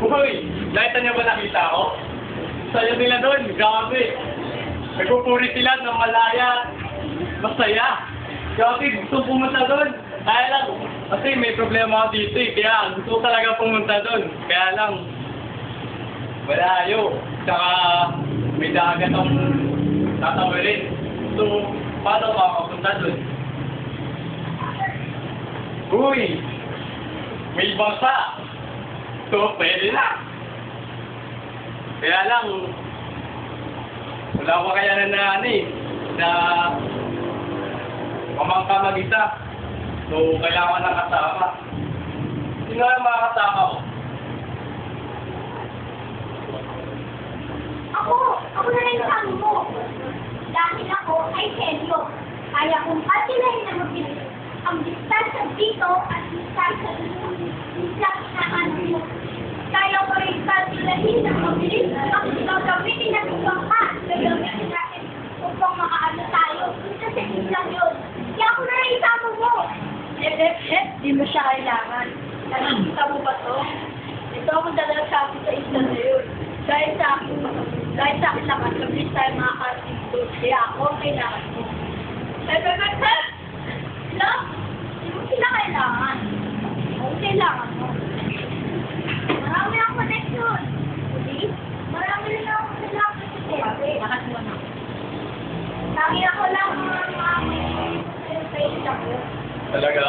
Uy, nakita niyo ba nakita ko? Saya nila doon, grabe. Nagpupuri sila ng malaya. Masaya. Grabe, gusto pumunta doon. Kaya lang, kasi may problema ako dito eh. Kaya gusto ko talaga pumunta doon. Kaya lang, malayo. Tsaka may dagat ang tatawirin. So, paano makapunta doon? Uy! May bangsa! So, pwede na! Kaya lang, wala pa kaya na na mamangka mag-isa. So, kailangan ng kasama. Sino ang mga kasama ko? Ako na rin sabi mo. Dahil ako ay senyo. Kaya kung patilahin na mabilis, ang distansya dito at distansya dito, distansya na mo. Kaya ko rin patilahin na mabilis, ang gagamitin natin bangka, gagamitin natin upang makaano tayo. Kasi lang yun. Kaya ako na rin sabi mo. Di mo siya kailangan. Nakikita mo ba to? Ito ako dala sa akin sa isla na yun. Dahil sa akin naman, mabilis tayo makakarating doon. Kaya ako kailangan mo. No? Hindi mo sila kailangan. Ako kailangan mo. Marami akong connection. Hindi? Marami rin akong kailangan sa siyempre. Nakasuwa na. Lagi ako lang sa isla ko. Talaga?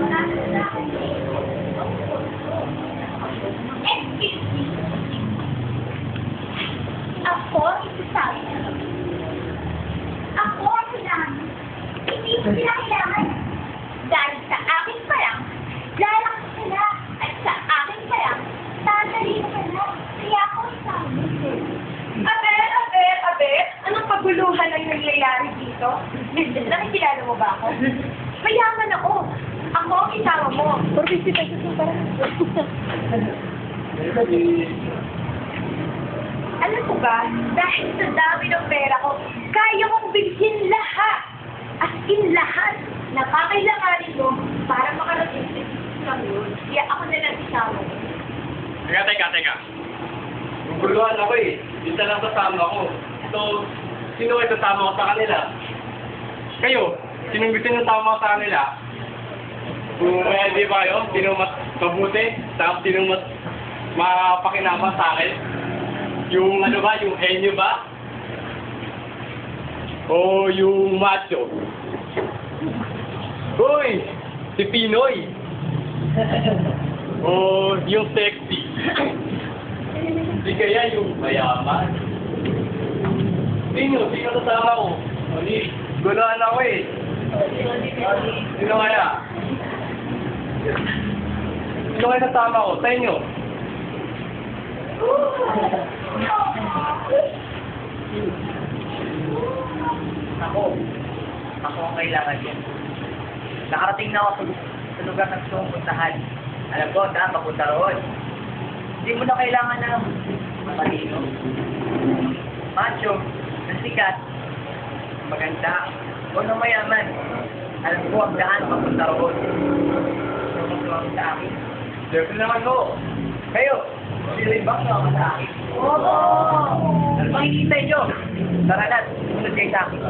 Marami na akong excuse me. Ako, isasabi na. Ako ang kailangan. Hindi ko sila kailangan. Dahil sa akin pa lang, lalaki sila. At sa akin pa lang, tatalino ka na. Kaya ako isasabi mo. Abe, anong paguluhan ang nangyayari dito? Nakikilala mo ba ako? Mayaman ako. Ako ang isama mo. Puro-busy tayo sa parang. Alam mo ba, dahil sa dami ng pera ko, kaya mong bilhin lahat. As in lahat na kakailanganin mo para makarating sa yun. Kaya ako na lang isama mo. Teka. Guguluhan ako eh. Isa lang kasama ko. So, sino ay kasama ko sa kanila? Kayo, sinong gusto nyo tama ko sa kanila? Kung hindi ba kayo, sino mas mabuti? Tapos sino mas mapakinama sa akin? Yung ano ba, yung henyo ba? O yung macho? Uy! Si Pinoy! O yung sexy? Hindi kaya yung mayaman? Sino kasama ko? Gulaan ako eh. Sino kaya? Sino kaya kasama ko? Sa inyo? Ako ang kailangan yan. Nakarating na ako sa lugar na gusto kong puntahan. Alam ko, papunta roon. Hindi mo na kailangan ng matino, macho, na sikat, maganda, o na mayaman. Alam ko ang daan papunta roon. Gusto mong tumawag sa akin. Siyempre naman ko. Kayo, sila yung bang tumawag sa akin? Oo! Ano bang hinihintay nyo? Tara na, sumunod kayo sa akin.